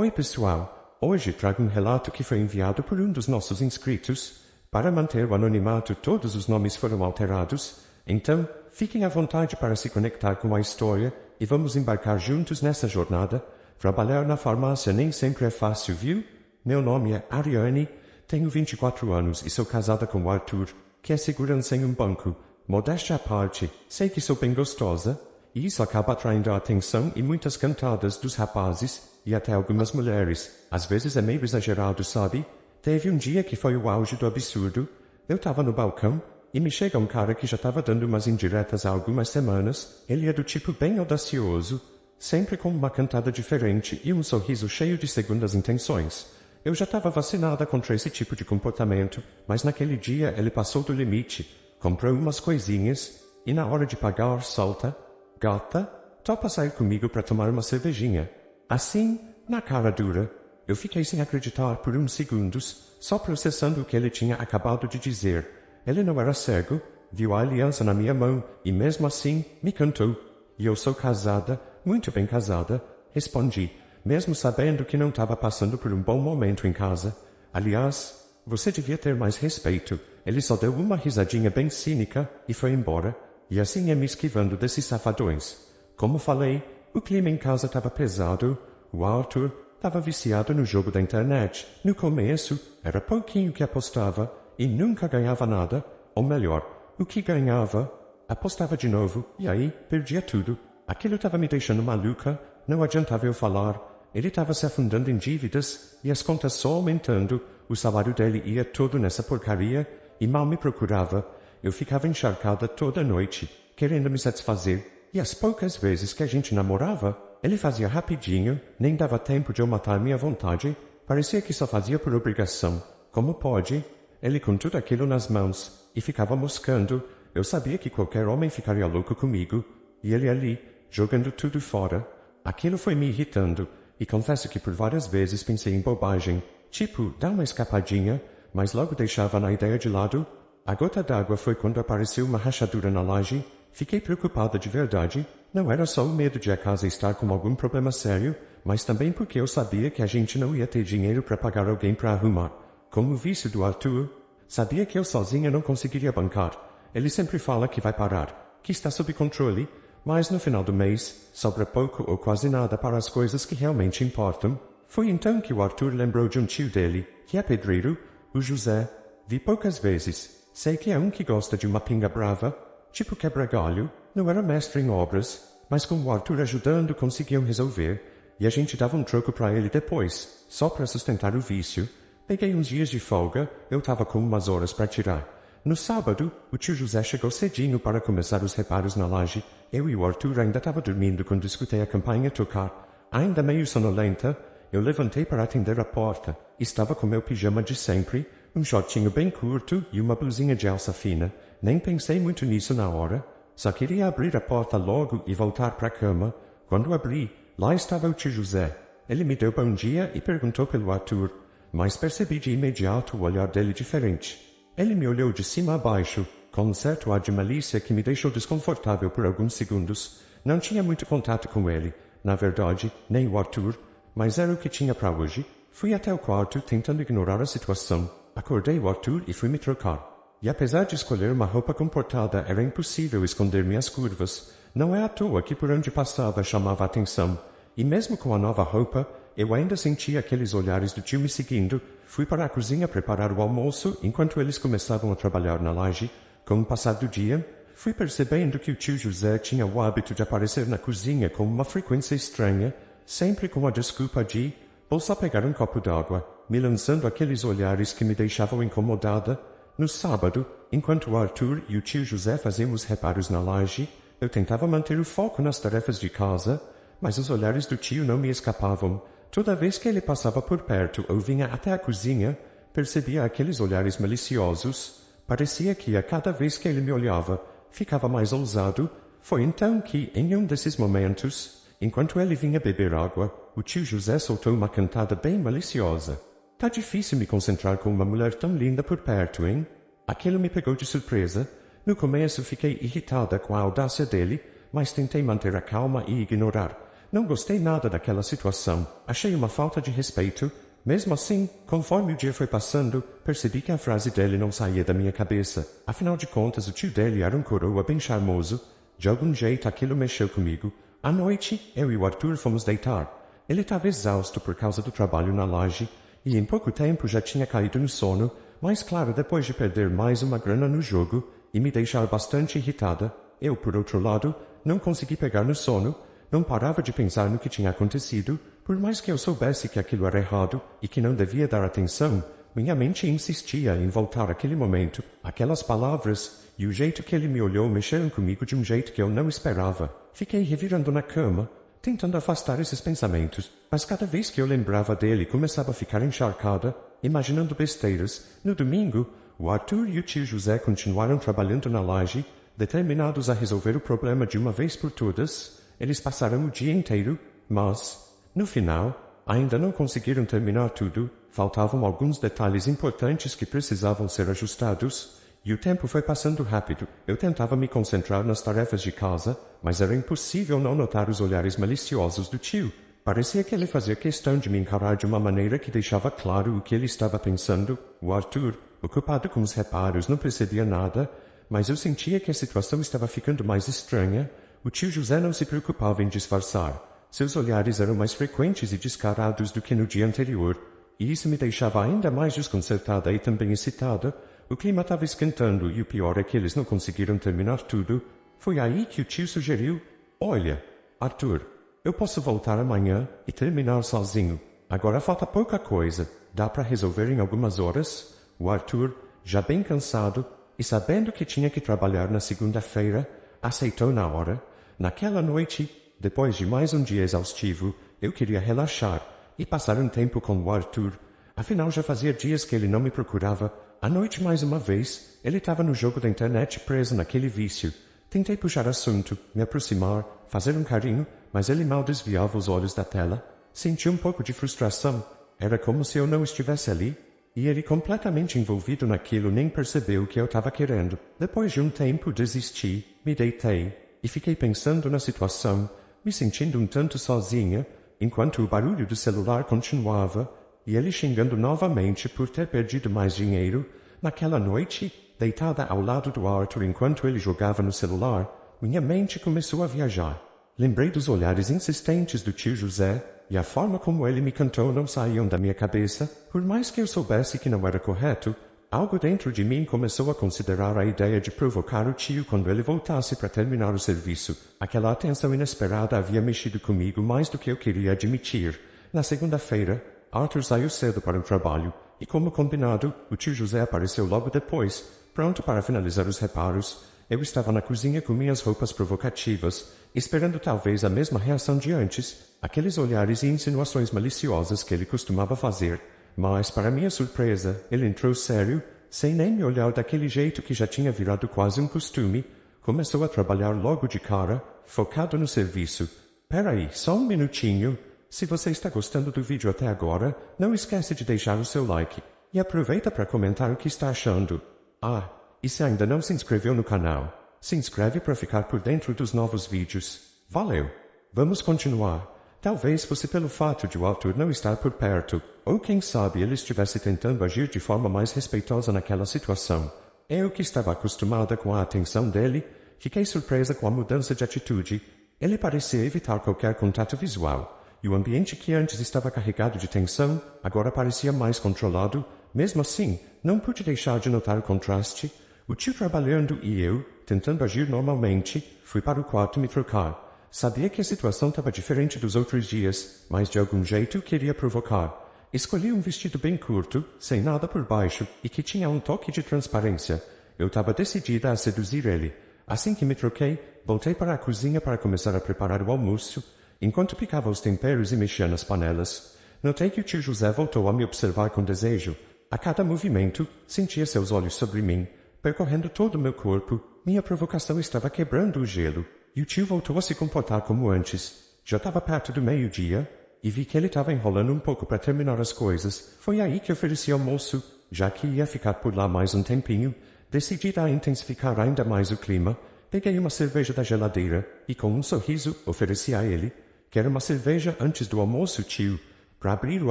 Oi pessoal, hoje trago um relato que foi enviado por um dos nossos inscritos. Para manter o anonimato, todos os nomes foram alterados, então fiquem à vontade para se conectar com a história e vamos embarcar juntos nessa jornada. Trabalhar na farmácia nem sempre é fácil, viu? Meu nome é Ariane, tenho 24 anos e sou casada com o Arthur, que é segurança em um banco. Modéstia à parte, sei que sou bem gostosa, e isso acaba atraindo a atenção e muitas cantadas dos rapazes, e até algumas mulheres. Às vezes é meio exagerado, sabe? Teve um dia que foi o auge do absurdo. Eu tava no balcão, e me chega um cara que já tava dando umas indiretas há algumas semanas. Ele é do tipo bem audacioso, sempre com uma cantada diferente e um sorriso cheio de segundas intenções. Eu já tava vacinada contra esse tipo de comportamento, mas naquele dia ele passou do limite. Comprou umas coisinhas, e na hora de pagar, solta: "Gata, topa sair comigo para tomar uma cervejinha?" Assim, na cara dura, eu fiquei sem acreditar por uns segundos, só processando o que ele tinha acabado de dizer. Ele não era cego, viu a aliança na minha mão, e mesmo assim, me cantou. E eu sou casada, muito bem casada, respondi, mesmo sabendo que não estava passando por um bom momento em casa. Aliás, você devia ter mais respeito. Ele só deu uma risadinha bem cínica e foi embora, e assim ia me esquivando desses safadões. Como falei, o clima em casa estava pesado. O Arthur estava viciado no jogo da internet. No começo, era pouquinho que apostava e nunca ganhava nada. Ou melhor, o que ganhava, apostava de novo e aí perdia tudo. Aquilo estava me deixando maluca, não adiantava eu falar. Ele estava se afundando em dívidas e as contas só aumentando. O salário dele ia todo nessa porcaria e mal me procurava. Eu ficava encharcada toda noite, querendo me satisfazer. E as poucas vezes que a gente namorava, ele fazia rapidinho, nem dava tempo de eu matar minha vontade. Parecia que só fazia por obrigação. Como pode? Ele com tudo aquilo nas mãos, e ficava moscando. Eu sabia que qualquer homem ficaria louco comigo. E ele ali, jogando tudo fora. Aquilo foi me irritando, e confesso que por várias vezes pensei em bobagem. Tipo, dar uma escapadinha, mas logo deixava na ideia de lado. A gota d'água foi quando apareceu uma rachadura na laje. Fiquei preocupada de verdade. Não era só o medo de a casa estar com algum problema sério, mas também porque eu sabia que a gente não ia ter dinheiro para pagar alguém para arrumar. Como o vício do Arthur, sabia que eu sozinha não conseguiria bancar. Ele sempre fala que vai parar, que está sob controle, mas no final do mês, sobra pouco ou quase nada para as coisas que realmente importam. Foi então que o Arthur lembrou de um tio dele, que é pedreiro, o José. Vi poucas vezes. Sei que é um que gosta de uma pinga brava, tipo quebra-galho. Não era mestre em obras, mas com o Arthur ajudando conseguiam resolver, e a gente dava um troco para ele depois, só para sustentar o vício. Peguei uns dias de folga, eu tava com umas horas para tirar. No sábado, o tio José chegou cedinho para começar os reparos na laje. Eu e o Arthur ainda tava dormindo quando escutei a campainha tocar. Ainda meio sonolenta, eu levantei para atender a porta. Estava com meu pijama de sempre, um shortinho bem curto e uma blusinha de alça fina. Nem pensei muito nisso na hora. Só queria abrir a porta logo e voltar para a cama. Quando abri, lá estava o tio José. Ele me deu bom dia e perguntou pelo Arthur, mas percebi de imediato o olhar dele diferente. Ele me olhou de cima a baixo, com um certo ar de malícia que me deixou desconfortável por alguns segundos. Não tinha muito contato com ele, na verdade, nem o Arthur, mas era o que tinha para hoje. Fui até o quarto tentando ignorar a situação. Acordei o Arthur e fui me trocar. E apesar de escolher uma roupa comportada, era impossível esconder minhas curvas. Não é à toa que por onde passava chamava a atenção. E mesmo com a nova roupa, eu ainda sentia aqueles olhares do tio me seguindo. Fui para a cozinha preparar o almoço, enquanto eles começavam a trabalhar na laje. Com o passar do dia, fui percebendo que o tio José tinha o hábito de aparecer na cozinha com uma frequência estranha, sempre com a desculpa de "vou só pegar um copo d'água", me lançando aqueles olhares que me deixavam incomodada. No sábado, enquanto o Arthur e o tio José faziam os reparos na laje, eu tentava manter o foco nas tarefas de casa, mas os olhares do tio não me escapavam. Toda vez que ele passava por perto ou vinha até a cozinha, percebia aqueles olhares maliciosos. Parecia que a cada vez que ele me olhava, ficava mais ousado. Foi então que, em um desses momentos, enquanto ele vinha beber água, o tio José soltou uma cantada bem maliciosa. Tá difícil me concentrar com uma mulher tão linda por perto, hein? Aquilo me pegou de surpresa. No começo fiquei irritada com a audácia dele, mas tentei manter a calma e ignorar. Não gostei nada daquela situação. Achei uma falta de respeito. Mesmo assim, conforme o dia foi passando, percebi que a frase dele não saía da minha cabeça. Afinal de contas, o tio dele era um coroa bem charmoso. De algum jeito aquilo mexeu comigo. À noite, eu e o Arthur fomos deitar. Ele estava exausto por causa do trabalho na laje, e em pouco tempo já tinha caído no sono, mas claro, depois de perder mais uma grana no jogo, e me deixar bastante irritada, eu, por outro lado, não consegui pegar no sono, não parava de pensar no que tinha acontecido, por mais que eu soubesse que aquilo era errado e que não devia dar atenção, minha mente insistia em voltar àquele momento, aquelas palavras, e o jeito que ele me olhou mexeram comigo de um jeito que eu não esperava. Fiquei revirando na cama, tentando afastar esses pensamentos, mas cada vez que eu lembrava dele começava a ficar encharcada, imaginando besteiras. No domingo, o Arthur e o tio José continuaram trabalhando na laje, determinados a resolver o problema de uma vez por todas. Eles passaram o dia inteiro, mas, no final, ainda não conseguiram terminar tudo. Faltavam alguns detalhes importantes que precisavam ser ajustados, e o tempo foi passando rápido. Eu tentava me concentrar nas tarefas de casa, mas era impossível não notar os olhares maliciosos do tio. Parecia que ele fazia questão de me encarar de uma maneira que deixava claro o que ele estava pensando. O Arthur, ocupado com os reparos, não percebia nada, mas eu sentia que a situação estava ficando mais estranha. O tio José não se preocupava em disfarçar. Seus olhares eram mais frequentes e descarados do que no dia anterior, e isso me deixava ainda mais desconcertada e também excitada. O clima estava esquentando e o pior é que eles não conseguiram terminar tudo. Foi aí que o tio sugeriu: "Olha, Arthur, eu posso voltar amanhã e terminar sozinho. Agora falta pouca coisa. Dá para resolver em algumas horas?" O Arthur, já bem cansado e sabendo que tinha que trabalhar na segunda-feira, aceitou na hora. Naquela noite, depois de mais um dia exaustivo, eu queria relaxar e passar um tempo com o Arthur. Afinal, já fazia dias que ele não me procurava. À noite, mais uma vez, ele estava no jogo da internet preso naquele vício. Tentei puxar assunto, me aproximar, fazer um carinho, mas ele mal desviava os olhos da tela. Senti um pouco de frustração. Era como se eu não estivesse ali, e ele completamente envolvido naquilo nem percebeu o que eu estava querendo. Depois de um tempo desisti, me deitei, e fiquei pensando na situação, me sentindo um tanto sozinha, enquanto o barulho do celular continuava, e ele xingando novamente por ter perdido mais dinheiro. Naquela noite, deitada ao lado do Arthur enquanto ele jogava no celular, minha mente começou a viajar. Lembrei dos olhares insistentes do tio José, e a forma como ele me cantou não saíam da minha cabeça. Por mais que eu soubesse que não era correto, algo dentro de mim começou a considerar a ideia de provocar o tio quando ele voltasse para terminar o serviço. Aquela atenção inesperada havia mexido comigo mais do que eu queria admitir. Na segunda-feira, Arthur saiu cedo para o trabalho, e como combinado, o tio José apareceu logo depois, pronto para finalizar os reparos. Eu estava na cozinha com minhas roupas provocativas, esperando talvez a mesma reação de antes, aqueles olhares e insinuações maliciosas que ele costumava fazer. Mas, para minha surpresa, ele entrou sério, sem nem me olhar daquele jeito que já tinha virado quase um costume. Começou a trabalhar logo de cara, focado no serviço. "Peraí, só um minutinho. Se você está gostando do vídeo até agora, não esquece de deixar o seu like. E aproveita para comentar o que está achando. Ah, e se ainda não se inscreveu no canal, se inscreve para ficar por dentro dos novos vídeos. Valeu! Vamos continuar. Talvez fosse pelo fato de o Arthur não estar por perto, ou quem sabe ele estivesse tentando agir de forma mais respeitosa naquela situação. Eu, que estava acostumada com a atenção dele, fiquei surpresa com a mudança de atitude. Ele parecia evitar qualquer contato visual, e o ambiente que antes estava carregado de tensão, agora parecia mais controlado. Mesmo assim, não pude deixar de notar o contraste. O tio trabalhando e eu, tentando agir normalmente, fui para o quarto me trocar. Sabia que a situação estava diferente dos outros dias, mas de algum jeito queria provocar. Escolhi um vestido bem curto, sem nada por baixo, e que tinha um toque de transparência. Eu estava decidida a seduzir ele. Assim que me troquei, voltei para a cozinha para começar a preparar o almoço, enquanto picava os temperos e mexia nas panelas. Notei que o tio José voltou a me observar com desejo. A cada movimento, sentia seus olhos sobre mim, percorrendo todo o meu corpo. Minha provocação estava quebrando o gelo, e o tio voltou a se comportar como antes. Já estava perto do meio-dia, e vi que ele estava enrolando um pouco para terminar as coisas. Foi aí que ofereci almoço, já que ia ficar por lá mais um tempinho. Decidida a intensificar ainda mais o clima, peguei uma cerveja da geladeira, e com um sorriso, ofereci a ele. Quer uma cerveja antes do almoço, tio? Para abrir o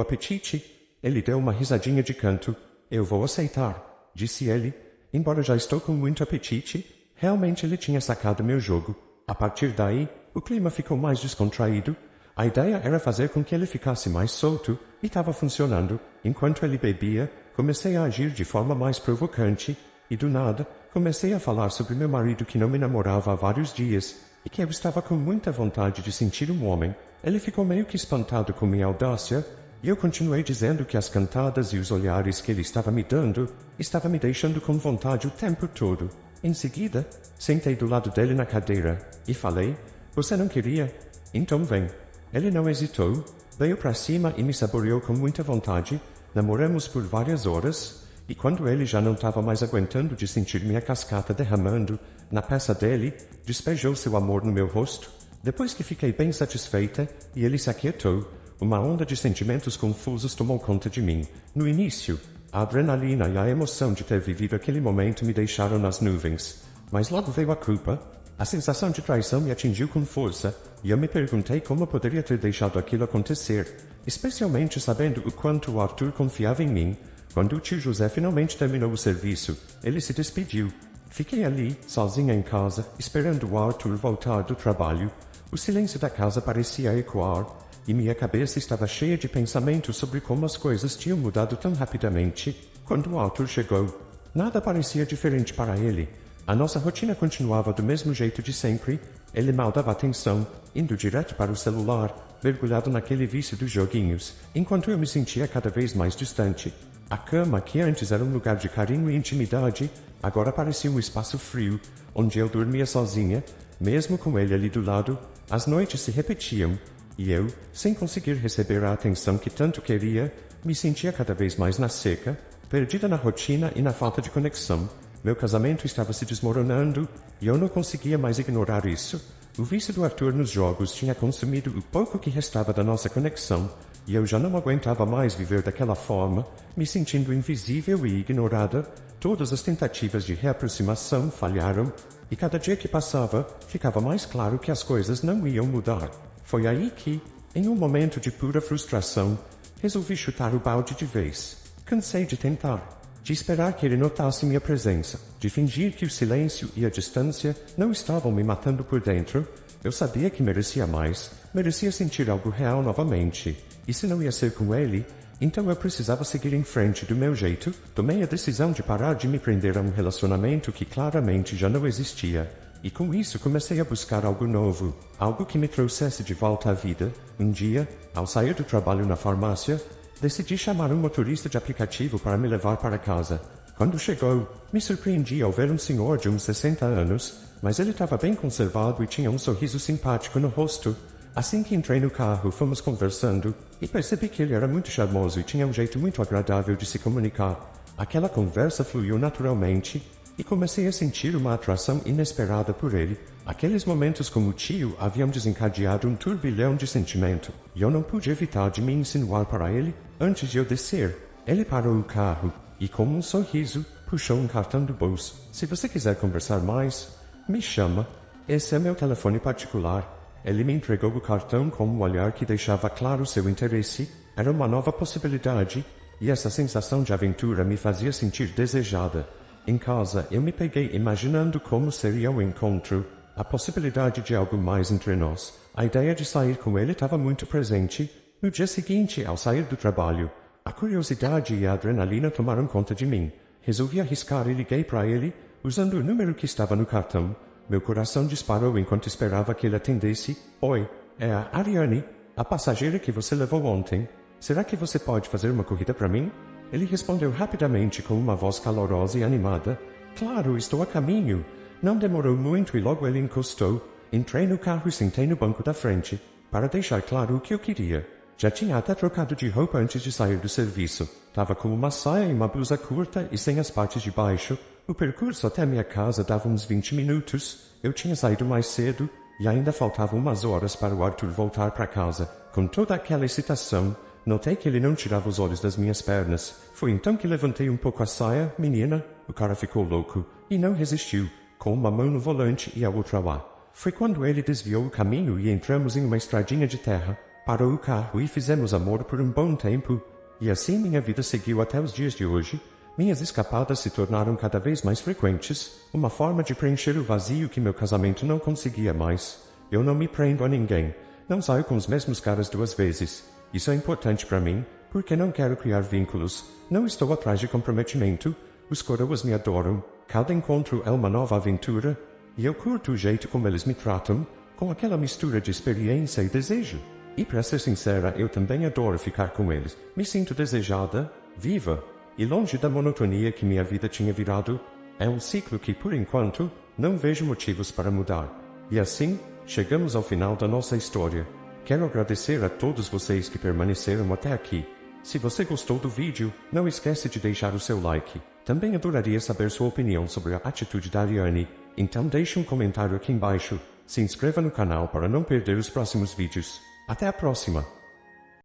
apetite? Ele deu uma risadinha de canto. Eu vou aceitar, disse ele. Embora já estou com muito apetite, realmente ele tinha sacado meu jogo. A partir daí, o clima ficou mais descontraído. A ideia era fazer com que ele ficasse mais solto, e estava funcionando. Enquanto ele bebia, comecei a agir de forma mais provocante, e do nada, comecei a falar sobre meu marido que não me namorava há vários dias, e que eu estava com muita vontade de sentir um homem. Ele ficou meio que espantado com minha audácia, e eu continuei dizendo que as cantadas e os olhares que ele estava me dando estavam me deixando com vontade o tempo todo. Em seguida, sentei do lado dele na cadeira, e falei, você não queria? Então vem. Ele não hesitou, veio para cima e me saboreou com muita vontade. Namoramos por várias horas, e quando ele já não estava mais aguentando de sentir minha cascata derramando na peça dele, despejou seu amor no meu rosto. Depois que fiquei bem satisfeita, e ele se aquietou, uma onda de sentimentos confusos tomou conta de mim. No início, a adrenalina e a emoção de ter vivido aquele momento me deixaram nas nuvens. Mas logo veio a culpa. A sensação de traição me atingiu com força, e eu me perguntei como poderia ter deixado aquilo acontecer, especialmente sabendo o quanto o Arthur confiava em mim. Quando o tio José finalmente terminou o serviço, ele se despediu. Fiquei ali, sozinha em casa, esperando o Arthur voltar do trabalho. O silêncio da casa parecia ecoar, e minha cabeça estava cheia de pensamentos sobre como as coisas tinham mudado tão rapidamente. Quando o Arthur chegou, nada parecia diferente para ele. A nossa rotina continuava do mesmo jeito de sempre. Ele mal dava atenção, indo direto para o celular, mergulhado naquele vício dos joguinhos, enquanto eu me sentia cada vez mais distante. A cama, que antes era um lugar de carinho e intimidade, agora parecia um espaço frio, onde eu dormia sozinha, mesmo com ele ali do lado. As noites se repetiam, e eu, sem conseguir receber a atenção que tanto queria, me sentia cada vez mais na seca, perdida na rotina e na falta de conexão. Meu casamento estava se desmoronando, e eu não conseguia mais ignorar isso. O vício do Arthur nos jogos tinha consumido o pouco que restava da nossa conexão, e eu já não aguentava mais viver daquela forma, me sentindo invisível e ignorada. Todas as tentativas de reaproximação falharam, e cada dia que passava, ficava mais claro que as coisas não iam mudar. Foi aí que, em um momento de pura frustração, resolvi chutar o balde de vez. Cansei de tentar, de esperar que ele notasse minha presença, de fingir que o silêncio e a distância não estavam me matando por dentro. Eu sabia que merecia mais, merecia sentir algo real novamente, e se não ia ser com ele, então eu precisava seguir em frente do meu jeito. Tomei a decisão de parar de me prender a um relacionamento que claramente já não existia, e com isso comecei a buscar algo novo, algo que me trouxesse de volta à vida. Um dia, ao sair do trabalho na farmácia, decidi chamar um motorista de aplicativo para me levar para casa. Quando chegou, me surpreendi ao ver um senhor de uns 60 anos, mas ele estava bem conservado e tinha um sorriso simpático no rosto. Assim que entrei no carro, fomos conversando, e percebi que ele era muito charmoso e tinha um jeito muito agradável de se comunicar. Aquela conversa fluiu naturalmente, e comecei a sentir uma atração inesperada por ele. Aqueles momentos com o tio haviam desencadeado um turbilhão de sentimento, e eu não pude evitar de me insinuar para ele antes de eu descer. Ele parou o carro, e com um sorriso, puxou um cartão do bolso. Se você quiser conversar mais, me chama. Esse é meu telefone particular. Ele me entregou o cartão com um olhar que deixava claro seu interesse. Era uma nova possibilidade, e essa sensação de aventura me fazia sentir desejada. Em casa, eu me peguei imaginando como seria o encontro, a possibilidade de algo mais entre nós. A ideia de sair com ele estava muito presente. No dia seguinte, ao sair do trabalho, a curiosidade e a adrenalina tomaram conta de mim. Resolvi arriscar e liguei para ele, usando o número que estava no cartão. Meu coração disparou enquanto esperava que ele atendesse. Oi, é a Ariane, a passageira que você levou ontem. Será que você pode fazer uma corrida para mim? Ele respondeu rapidamente com uma voz calorosa e animada. Claro, estou a caminho. Não demorou muito e logo ele encostou. Entrei no carro e sentei no banco da frente, para deixar claro o que eu queria. Já tinha até trocado de roupa antes de sair do serviço. Tava com uma saia e uma blusa curta e sem as partes de baixo. O percurso até minha casa dava uns 20 minutos. Eu tinha saído mais cedo e ainda faltavam umas horas para o Arthur voltar para casa. Com toda aquela excitação, notei que ele não tirava os olhos das minhas pernas. Foi então que levantei um pouco a saia. Menina, o cara ficou louco e não resistiu, com uma mão no volante e a outra lá. Foi quando ele desviou o caminho e entramos em uma estradinha de terra, parou o carro e fizemos amor por um bom tempo. E assim minha vida seguiu até os dias de hoje. Minhas escapadas se tornaram cada vez mais frequentes, uma forma de preencher o vazio que meu casamento não conseguia mais. Eu não me prendo a ninguém, não saio com os mesmos caras 2 vezes. Isso é importante para mim, porque não quero criar vínculos, não estou atrás de comprometimento. Os coroas me adoram, cada encontro é uma nova aventura, e eu curto o jeito como eles me tratam, com aquela mistura de experiência e desejo. E para ser sincera, eu também adoro ficar com eles. Me sinto desejada, viva, e longe da monotonia que minha vida tinha virado. É um ciclo que, por enquanto, não vejo motivos para mudar. E assim, chegamos ao final da nossa história. Quero agradecer a todos vocês que permaneceram até aqui. Se você gostou do vídeo, não esquece de deixar o seu like. Também adoraria saber sua opinião sobre a atitude da Ariane. Então deixe um comentário aqui embaixo. Se inscreva no canal para não perder os próximos vídeos. Até a próxima!